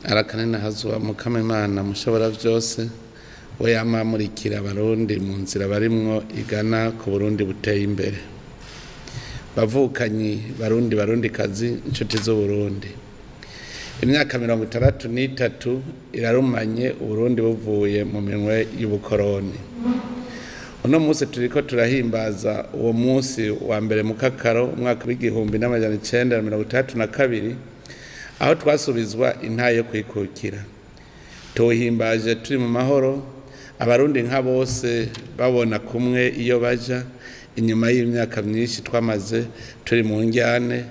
arakanena hazuba mukama Imana mushobora byose we yamamurikira abarundi mu nzira barimwo igana ku Burundi buteye imbere. Bavukanyi barundi kazi inshuti zo Burundi, imyaka 63 irarumanye Uburundi buvuye mu minwe y'ubukoroni. Uno munsi turiko turahimbaza uwo munsi wa mbere mu Kakaro umwaka w'igihumbi n'amajana 1932 aho twasubizwa intayo kwikukira. Tuhimbaje turi mu mahoro, abarundi nka bose babona kumwe iyo baja inyuma y'imyaka myinshi twamaze turi mu njyane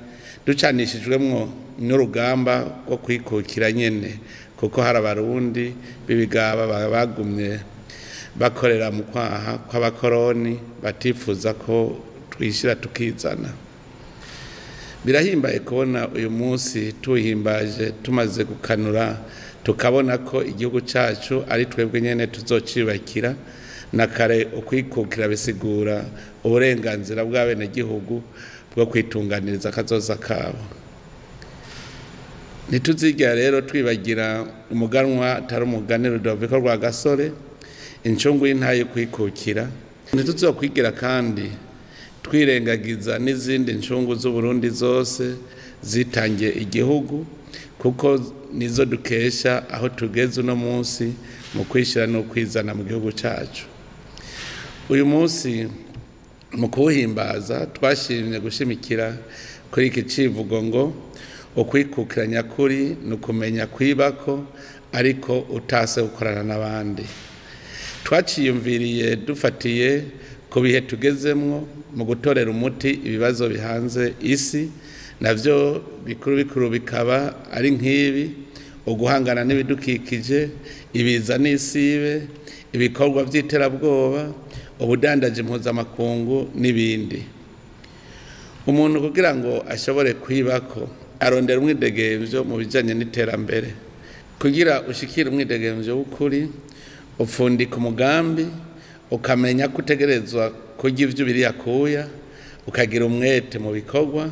ducanishijwemwo n'urugamba rwo kwikukira nyene, kuko hari abarundi b'ibigaba bagumye bakorera mu kwaha kw'abakoroni batifuza ko twishira tukizana. Birahimbaye kubona uyu munsi tuhimbaje tumaze gukanura tukabona ko igihugu cacu ari twebwe nyene tuzocibakira, na kare ukwikukira bisigura uburenganzira bw'abene gihugu bwo kwitunganiriza kazoza kabo. Ntituzigira rero twibagira umuganwa atari umugani Rudoviko Rwagasore, incungu y'intayo kwikukira. Ntituzokwigira kandi twirengagiza n'izindi ncungu z'Uburundi zose zitangiye igihugu, kuko nizo dukesha aho tugeze uno munsi mu kwishira no kwizana mu gihugu cacu. Uyu munsi mu kuwuhimbaza twashimye gushimikira kuri iki civugo ngo ukwikukira nyakuri ni ukumenya kwibako ariko utase gukorana n'abandi. Twaciyumviriye dufatiye ku bihe tugezemwo mu gutorera umuti ibibazo bihanze isi, navyo bikuru bikaba ari nk'ibi: uguhangana n'ibidukikije, ibiza n'isibe, ibikorwa vy'iterabwoba, ubudandaji mpuzamakungu n'ibindi. Umuntu kugira ngo ashobore kwibako arondera umwidegemvyo mu bijanye n'iterambere. Kugira ushikire umwidegemvyo w'ukuri upfundika umugambi, ukamenya kutegerezwa kurya ivyo biriyakuya, ukagira umwete mu bikorwa,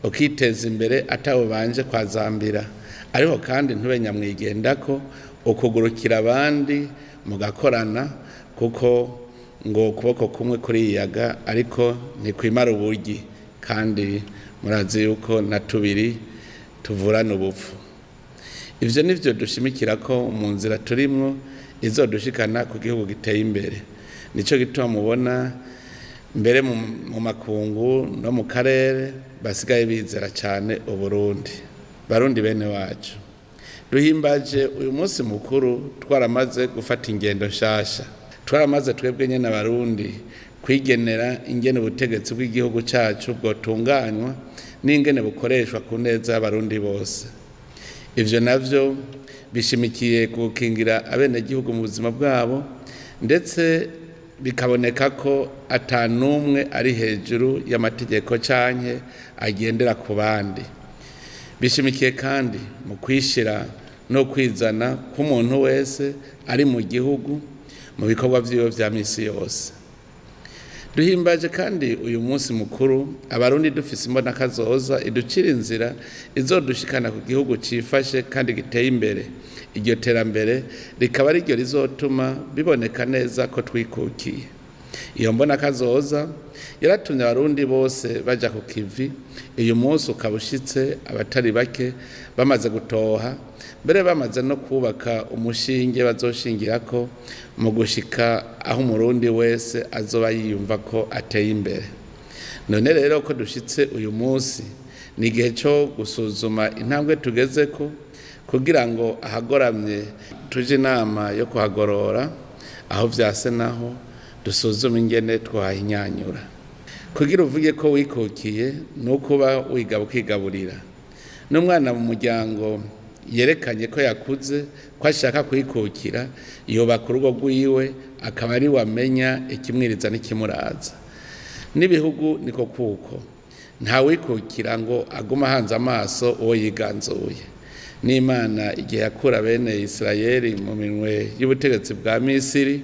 ukiteza imbere atawe banje kwazambira. Ariko kandi ntube nyamwigendako, ukugurukira abandi mugakorana, kuko ngo ukuboko kumwe kuriyaga ariko ntikwimara uburyi, kandi murazi yuko na tubiri tuvurana ubupfu. Ivyo nivyo dushimikira ko mu nzira turimwo izodushikana ku gihugu giteye imbere. Nico gituma mubona mbere mu makungu no mu karere basigaye bizera cyane Uburundi. Barundi bene wacu, duhimbaje uyu munsi mukuru twaramaze gufata ingendo nshasha. Twaramaze twebwe nyene abarundi kwigenera ingene ubutegetsi bw'igihugu cacu bwotunganywa n'ingene bukoreshwa ku neza y'abarundi bose. Ivyo navyo bishimikiye gukingira abene gihugu mu buzima bwabo, ndetse bikaboneka ko atanumwe ari hejuru y'amategeko canke agendera ku bandi. Bishimikiye kandi mu kwishira no kwizana k'umuntu wese ari mu gihugu mu bikorwa vyiwe vya misi yose. Duhimbaje kandi uyu munsi mukuru abarundi dufise imbona kazoza iducira inzira izodushikana ku gihugu cifashe kandi giteye imbere. Iryo terambere rikaba ari ryo rizotuma biboneka neza ko twikukiye. Iyo mbona kazoza yaratumye abarundi bose baja ku kivi. Uyu munsi ukabushitse abatari bake bamaze gutoha, mbere bamaze no kubaka umushinge bazoshingirako mu gushika aho umurundi wese azoba yiyumva ko ateye imbere. None rero ko dushitse uyu munsi ni igihe cyo gusuzuma intambwe tugezeko, kugira ngo ahagoramye tuje inama yo kuhagorora, aho vyase naho dusuzume ingene twahinyanyura. Kugira uvuge ko wikukiye no kuba wigaba ukigaburira. N'umwana mu muryango yerekanye ko yakuze ko ashaka kwikukira, yubaka urugo rwiwe akaba ari wamenya ikimwiriza n'ikimuraza. N'ibihugu niko kuko nta wikukira ngo aguma hanze amaso uwo yiganzuye. N'Imana igihe yakura bene Isirayeli mu minwe y'ubutegetsi bwa Misiri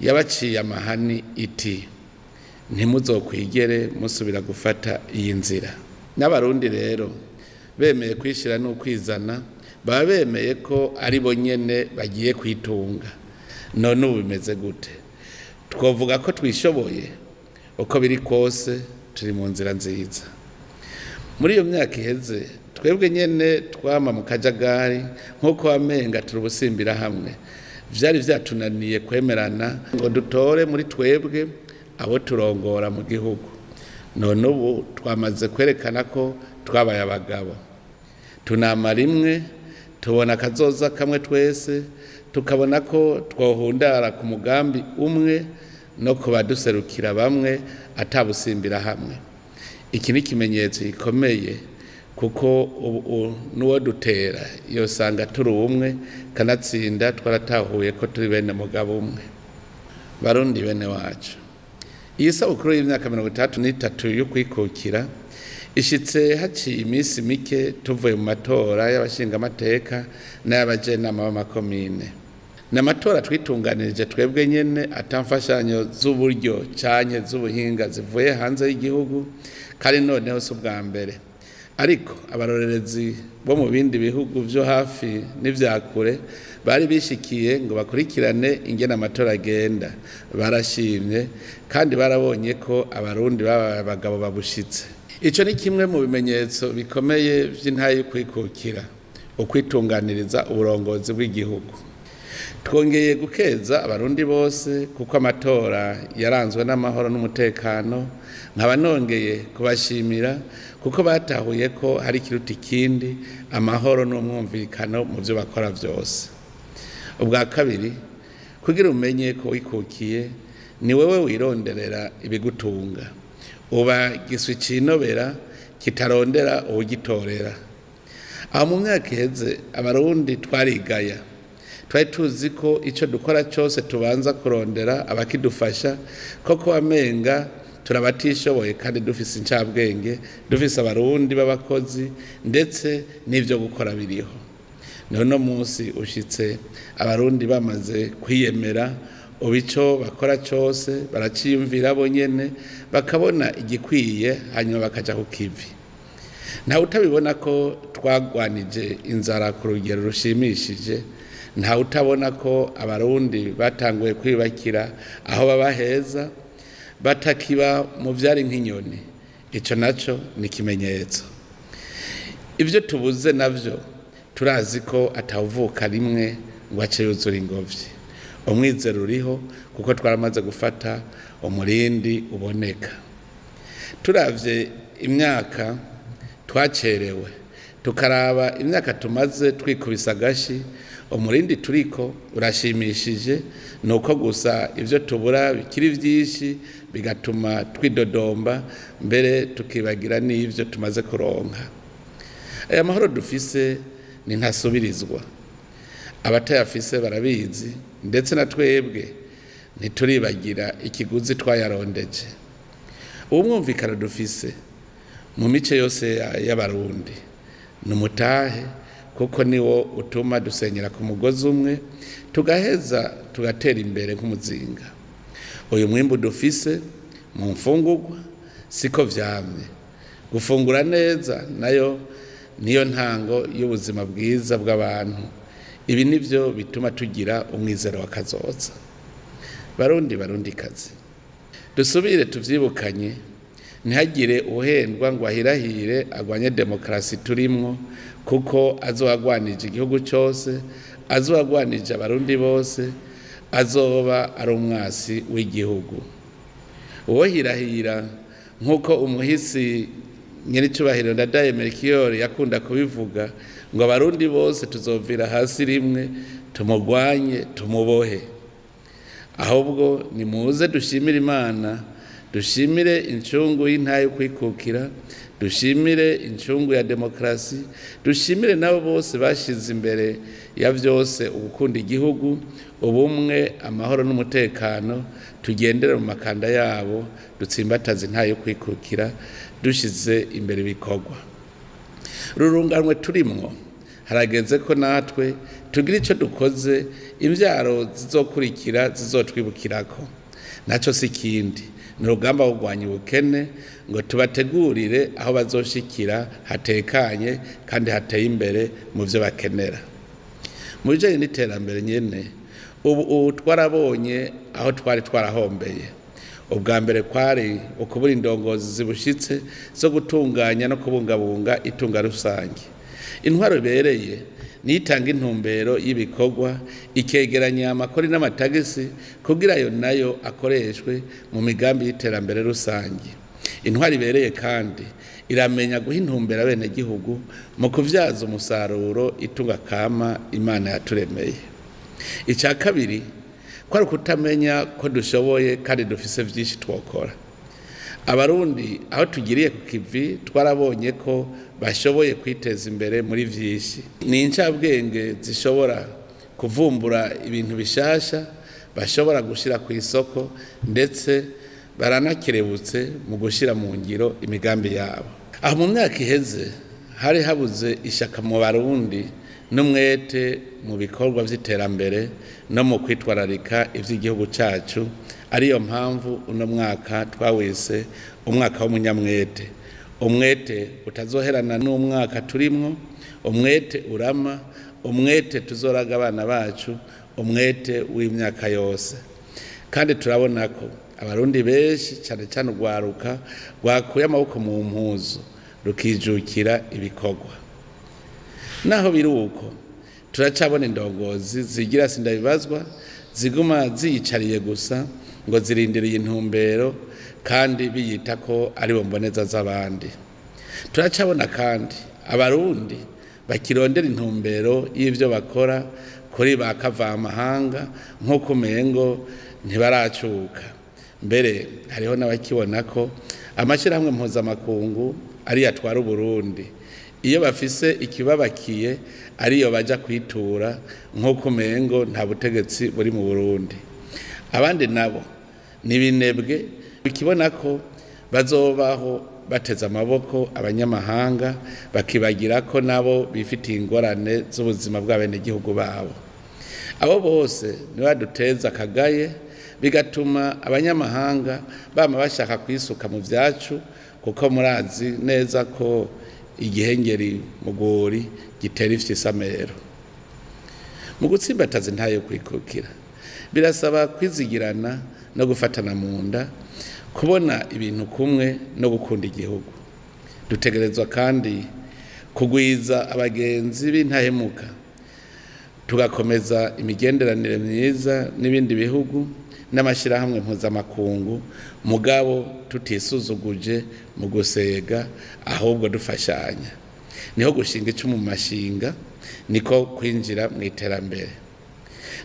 yabaciye amahani iti ntimuzokwigere musubira gufata iyi nzira. N'abarundi rero bemeye kwishira no kwizana baba bemeye ko ari bo nyene bagiye kwitunga. None ubu bimeze gute? Twovuga ko twishoboye uko biri kose turi mu nzira nziza. Muri iyo myaka iheze twebwe nyene twama mu kajagari nk'uko wamenga turi ubusimbira hamwe, vyari vyatunaniye kwemerana ngo dutore muri twebwe abo turongora mu gihugu. None ubu twamaze kwerekana ko twabaye abagabo, tunama rimwe, tubona kazoza kamwe twese, tukabona ko twohundara ku mugambi umwe no kubaduserukira bamwe atabusimbira hamwe. Iki ni ikimenyetso gikomeye kuko ubu nuwo dutera yosanga turi umwe, kanatsinda twaratahuye ko turi bene mugabo umwe. Barundi bene wacu, iyi sabukuru y'imyaka 33 yo kwikukira ishitse haciye iminsi mike tuvuye mu matora y'abashinga amateka n'abajenama b'amakomine. N'amatora twitunganirije twebwe nyene atamfashanyo z'uburyo canke z'ubuhinga zivuye hanze y'igihugu, kandi noneho si ubwa mbere. Ariko abarorerezi bo mu bindi bihugu vyo hafi n'ivyakure bari bishikiye ngo bakurikirane ingene amatora agenda, barashimye kandi barabonye ko abarundi babaye abagabo babushitse. Ico ni kimwe mu bimenyetso bikomeye vy'intahe yo kwikukira, ukwitunganiriza uburongozi bw'igihugu. Twongeye gukeza abarundi bose kuko amatora yaranzwe n'amahoro n'umutekano, nkaba nongeye kubashimira kuko batahuye ko hari ikiruta ikindi amahoro n'umwumvikano mu byo bakora byose. Ubwa kabiri, kugira umenye ko wikukiye ni wewe wironderera ibigutunga, uba giswi cinobera kitarondera ubugitorera. Aho mu myaka iheze abarundi twarigaya, twari tuzi ko icyo dukora cyose tubanza kurondera abakidufasha, koko wamenga turabatishoboye kandi dufise incabwenge, dufise abarundi b'abakozi ndetse n'ivyo gukora biriho. None munsi ushitse abarundi bamaze kwiyemera, ubico bakora cyose baraciyumvira bo nyene, bakabona igikwiye hanyuma bakaja ku kivi. Nta utabibona ko twagwanije inzara ku rugero rushimishije, nta utabona ko abarundi batanguye kwibakira aho baba heza, batakiba mu vyari nk'inyoni. Ico naco ni ikimenyetso. Ivyo tubuze navyo turazi ko atawuvuka rimwe ngo ace yuzura ingobyi. Umwizero uriho kuko twaramaze gufata umurindi uboneka. Turavye imyaka twacerewe, tukaraba imyaka tumaze twikubisa gashi, umurindi turiko urashimishije, nuko gusa ivyo tubura bikiri vyinshi bigatuma twidodomba, mbere tukibagira n'ivyo tumaze kuronka. Aya mahoro dufise ni ntasubirizwa, abatayafise barabizi, ndetse na twebwe ntituribagira ikiguzi twayarondeje. Umwumvikano dufise mu mice yose y'abarundi n'umutahe, kuko niwo utuma dusenyera ku mugozi umwe, tugaheza tugatera imbere nk'umuzinga. Uyu mwimbu dufise mu mfungurwa siko vyamye. Gufungura neza nayo niyo ntango y'ubuzima bwiza bw'abantu. Ibi nivyo bituma tugira umwizero wakazoza. Barundi kazi, dusubire tuvyibukanye, ntihagire uhendwa ngo ahirahire agwanye demokarasi turimwo, kuko azogwanije igihugu cyose, azogwanije abarundi bose, azoba ari umwasi w'igihugu. Uwo hirahira nk'uko umuhisi nyiricubahiro Ndadaye Melchior yakunda kubivuga, ngo abarundi bose tuzovira hasi rimwe, tumugwanye tumubohe. Ahubwo nimuze dushimire Imana, dushimire incungu y'intahe yo kwikukira, dushimire incungu ya demokarasi, dushimire nabo bose bashize imbere ya vyose ugukunda igihugu, ubumwe, amahoro n'umutekano, tugendera mu makanda yabo, dutsimbataza intahe yo kwikukira, dushize imbere ibikorwa. Rurunganwe turimwo, harageze ko natwe tugira ico dukoze, imvyaro zizokurikira zizotwibukirako. Naco si kindi ni urugamba rwo kurwanya ubukene ngo tubategurire aho bazoshikira hatekanye kandi hateye imbere mu byo bakenera. Mu bijanye n'iterambere nyene ubu twarabonye aho twari twarahombeye. Ubwa mbere kwari ukubura indongozi zibushitse zo gutunganya no kubungabunga itunga rusange. Intwaro ibereye nitanga intumbero y'ibikorwa ikegeranya amakori n'amatagisi kugira ayo nayo akoreshwe mu migambi y'iterambere rusange. Intwaro ibereye kandi iramenya guha intumbero abenegihugu mu kuvyaza umusaruro itunga kama Imana yaturemeye. Icya kabiri kwari kutamenya ko dushoboye kandi dufise vyinshi twokora. Abarundi aho tugiriye ku kivi twarabonye ko bashoboye kwiteza imbere muri vyinshi. Ni incabwenge zishobora kuvumbura ibintu bishasha, bashobora gushira ku isoko ndetse baranakerebutse mu gushira mu ngiro imigambi yabo. Aho mu myaka iheze hari habuze ishaka mu Barundi n'umwete mu bikorwa vy'iterambere no mu kwitwararika ivy'igihugu cacu. Ariyo mpamvu uno mwaka twawise umwaka w'umunyamwete. Umwete utazoherana n'umwaka turimwo, umwete urama, umwete tuzoraga abana bacu, umwete w'imyaka yose. Kandi turabona ko Abarundi benshi cyane cyane urwaruka rwakuye amaboko mu mpuzu rukijukira ibikorwa. Naho biri uko turacabona indongozi zigira sindabibazwa ziguma ziyicariye gusa ngo zirindiriye intumbero kandi biyita ko ari bo mboneza z'abandi. Turacabona kandi Abarundi bakirondera intumbero y'ivyo bakora kuri bakavamahanga nk'uko umengo ntibaracuka. Mbere hariho n'abakibona ko amashyirahamwe mpuzamakungu ari yatwara Uburundi iyo bafise ikibabakiye ariyo baja kwitura nk'uko umengo nta butegetsi buri mu Burundi. Abandi nabo nibinebwe bikibona ko bazobaho bateze amaboko abanyamahanga bakibagira ko nabo bifitiye ingorane z'ubuzima bw'abenegihugu babo. Abo bose niwaduteza akagaye bigatuma abanyamahanga bama bashaka kwisuka mu vyacu kuko murazi neza ko igihengeri mugori gitera ifyisamero. Mu gutsimbataza ntayo kwikukira birasaba kwizigirana no gufatana mu nda, kubona ibintu kumwe no gukunda igihugu. Dutegerezwa kandi kugwiza abagenzi b'intahemuka, tugakomeza imigenderanire myiza n'ibindi bihugu n'amashirahamwe mpuzamakungu, mugabo tutisuzuguje mu gusega ahubwo dufashanya. Niho gushinga icumu mu mashinga, niko kwinjira mu iterambere.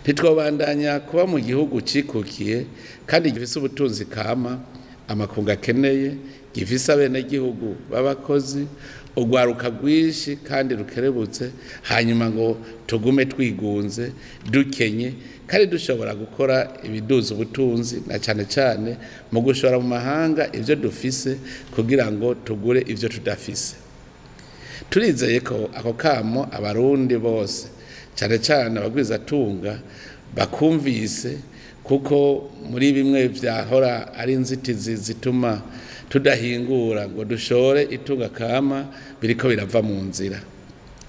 Ntitwobandanya kuba mu gihugu cikukiye kandi gifise ubutunzi kama amakungu akeneye, gifise abenegihugu b'abakozi, urwaruka rwinshi kandi rukerebutse, hanyuma ngo tugume twigunze dukenye kandi dushobora gukora ibiduza ubutunzi na cyane cyane mu gushora mu mahanga ivyo dufise kugira ngo tugure ivyo tudafise. Turizeye ko ako kamo Abarundi bose cyane cyane abagwiza tunga bakumvise, kuko muri bimwe vyahora ari inzitizi zituma tudahingura ngo dushore itunga kama biriko birava mu nzira.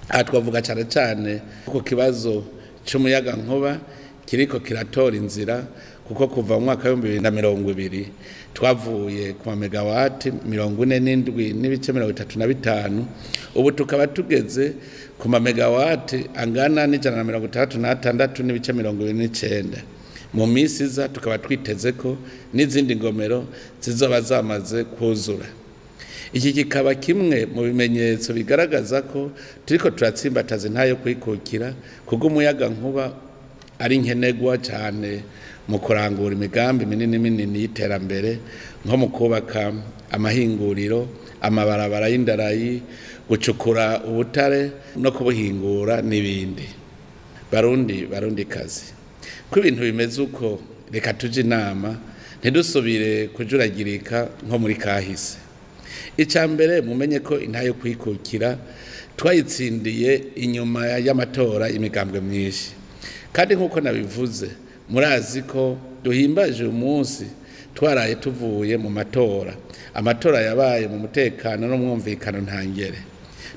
Aha twavuga cyane cyane kuko kibazo cy'umuyaga nkuba kiriko kiratora inzira, kuko kuva mu mwaka wa 2020 twavuye ku megawati 47.35 ubu tukaba tugeze ku megawati angana n'166.29. Mu minsi iza tukaba twiteze ko n'izindi ngomero zizoba zamaze kuzura. Iki kikaba kimwe mu bimenyetso bigaragaza ko turiko turatsimbataza ntayo kwikukira, kuko umuyaga nkuba ari nkenegwa cyane mu kurangura imigambi minini y'iterambere, nko mu kubaka amahinguriro, amabarabara y'indarayi, gucukura ubutare no kubuhingura n'ibindi. Barundi kazi ko ibintu bimeze uko, reka tuje inama ntidusubire kujuragirika nko muri kahise. Icambere mumenye ko intayo kwikukira twayitsindiye inyuma y'amatora imigambwe myinshi, kandi nkuko nabivuze murazi ko duhimbaje umunsi twaraye tuvuye mu amatora yabaye mu mutekano no mwumvikano ntangere.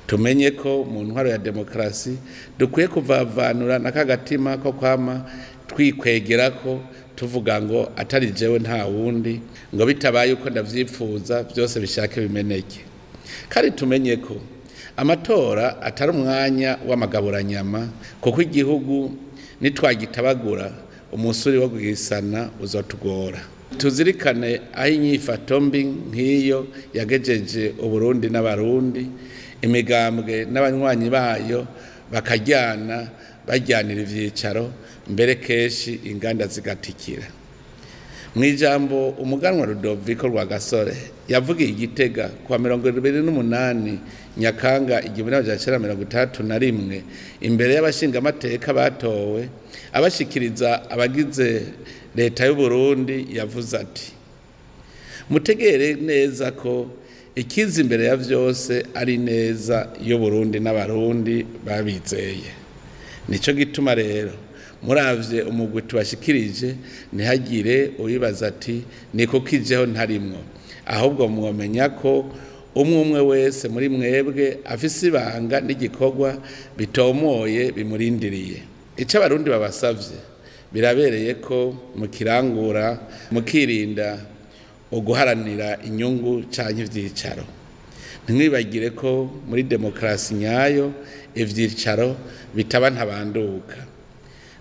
Tumenye ko mu ntwaro ya demokarasi dukwiye kuvavanura n'akagatima ko kwama twikwegera ko tuvuga ngo atari jewe nta wundi, ngo bitabaye uko ndavyifuza byose bishake bimeneke. Kandi tumenye ko amatora atari umwanya w'amagaburanyama, kuko igihugu nitwagitabagura umusuri wo guhisana uzotugora. Tuzirikane aho inyifato mbi nk'iyo yagejeje Uburundi n'abarundi, imigambwe n'abanywanyi bayo bajyanira ivyicaro, mbere keshi inganda zigatikira. Mwijambo umuganwa Rudoviko Rwagasore yavugiye Igitega kwa 28 Nyakanga 1961 imbere y'abashinga amateka batowe abashikiriza abagize leta y'u Burundi, yavuze ati: mutegere neza ko ikiza imbere ya vyose ari neza y'u Burundi n'abarundi babizeye. Nico gituma rero muravye umugwi tubashikirije ntihagire ubibaza ati niko kijeho ntarimwo, ahubwo mwomenya ko umwe wese muri mwebwe afise ibanga n'igikorwa bitomoye bimurindiriye. Ico abarundi babasavye birabereye ko mukirangura, mukirinda uguharanira inyungu canke ivyicaro. Ntimwibagire ko muri demokarasi nyayo ivyicaro bitaba ntabanduka.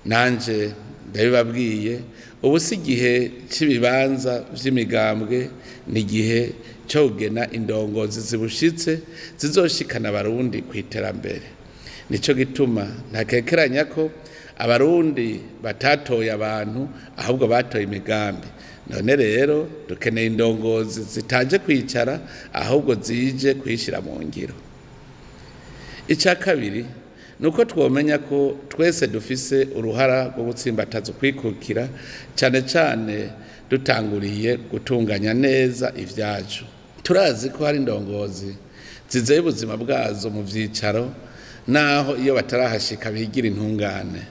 Nanje ndabibabwiye, ubu si igihe cy'ibibanza vy'imigambwe, ni igihe cyo kugena indongozi zibushitse zizoshikana abarundi kwiterambere. Nico gituma ntakekeranya ko abarundi batatoye abantu, ahubwo batoye imigambi. None rero dukeneye indongozi zitaje kwicara, ahubwo zije kwishira mu ngiro. Ica kabiri nuko twomenya ko twese dufise uruhara rwo gutsimbataza kwikukira, cyane cyane dutanguriye gutunganya neza ivyacu. Turazi ko hari indongozi zizeye ubuzima bwazo mu vyicaro, naho iyo batarahashika bigira intungane.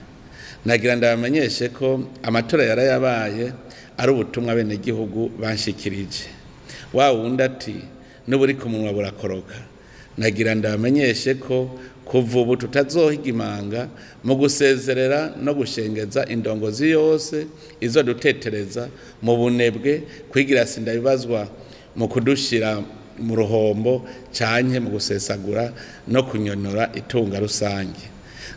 Nagira ndabamenyeshe ko amatora yarayabaye ari ubutumwa bene gihugu banshikirije. Wa wundi ati n'uburi ku munwa burakoroka. Nagira ndabamenyeshe ko kuva ubu tutazohiga imanga mu gusezerera no gushengeza indongozi yose izo dutetereza mu bunebwe, kwigira sinda bibazwa mu kudushira mu ruhombo canke mu gusesagura no kunyonora itunga rusange.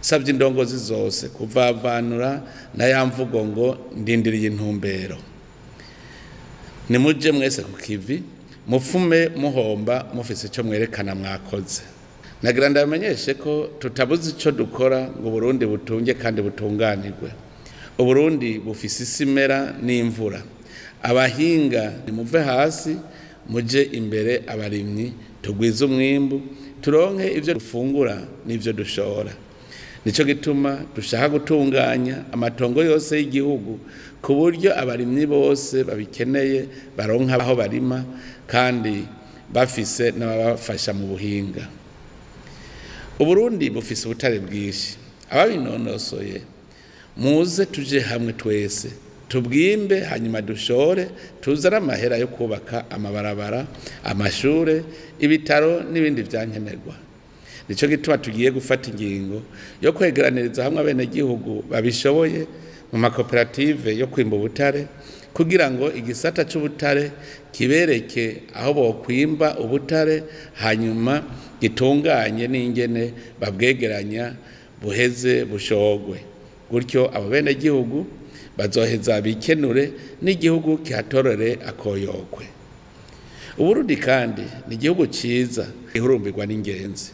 Savye indongozi zose kuvavanura na yamvugo ngo ndindiriye intumbero. Nimuje mwese ku kivi, mufume muhomba mufise ico mwerekana mwakoze. Nagira ndamenyeshe ko tutabuze ico dukora ngo Burundi butunge kandi butunganirwe. Uburundi bufise isimera n'imvura. Abahinga nimuve hasi, muje imbere abarimyi, tugwize umwimbu, turonke ivyo dufungura n'ivyo dushora. Nico gituma dushaka gutunganya amatongo yose y'igihugu ku buryo abarimyi bose babikeneye baronka aho barima, kandi bafise n'ababafasha mu buhinga. Uburundi bufise ubutare bwinshi. Ababinonosoye muze tuje hamwe twese tubwimbe, hanyuma dushore, tuzana amahera yo kubaka amabarabara, amashure, ibitaro n'ibindi vyankenerwa. Nico gituma tugiye gufata ingingo yo kwegeraniriza hamwe abene gihugu babishoboye mu makoperative yo kwimba ubutare, kugira ngo igisata c'ubutare kibereke aho bokwimba ubutare, hanyuma gitunganye n'ingene babwegeranya buheze bushogwe. Gutyo abo bene gihugu bazoheza bikenure n'igihugu kihatorere akoyokwe. Uburundi kandi ni igihugu ciza gihurumbirwa n'ingenzi.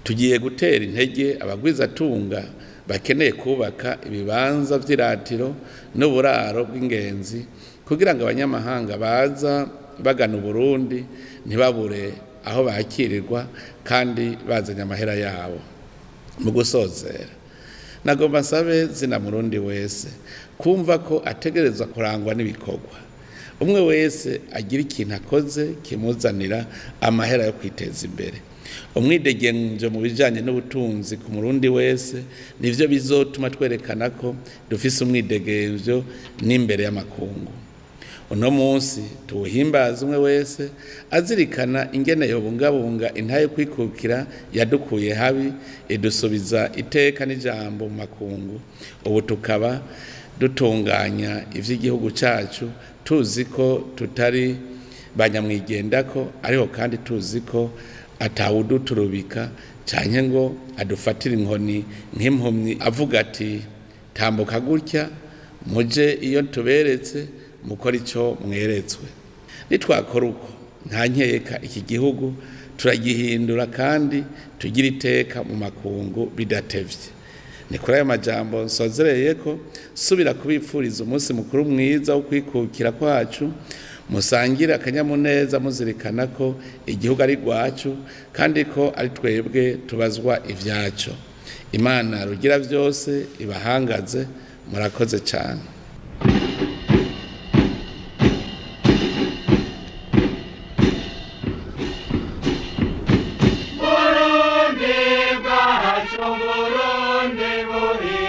Tugiye gutera intege abagwizatunga bakeneye kubaka ibibanza vy'iratiro n'uburaro bw'ingenzi, kugira ngo abanyamahanga baza bagana Uburundi ntibabure aho bakirirwa kandi bazanye amahera yabo. Mu gusozera, nagomba nsabe zina Murundi wese kumva ko ategerezwa kurangwa n'ibikorwa. Umwe wese agira ikintu akoze kimuzanira amahera yo kwiteza imbere. Umwidegenzo mu bijanye n'ubutunzi ku Murundi wese nivyo bizotuma twerekana ko dufise umwidegenzo n'imbere y'amakungu. uno munsi tuwuhimbaza umwe wese azirikana ingene yobungabunga intahe kwikukira yadukuye habi idusubiza iteka n'ijambo mu makungu. Ubu tukaba dutunganya ivy'igihugu cacu tuzi ko tutari banyamwigendako, ariko kandi tuzi ko atawuduturubika canke ngo adufatire inkoni nk'impumyi avuga ati tambuka gutya muje iyo tuberetse mukora ico mweretswe. Nitwakora uko nta nkeka iki gihugu turagihindura kandi tugira iteka mu makungu bidatevye. Ni kuri ayo majambo nsozereye ko subira kubipfuriza umunsi mukuru mwiza wo kwikukira kwacu, musangira akanyamuneza muzirikana ko igihugu ari rwacu kandi ko ari twebwe tubazwa ivyacu. Imana rugira vyose ibahangaze, murakoze cyane. Burundi bwacu, Burundi buri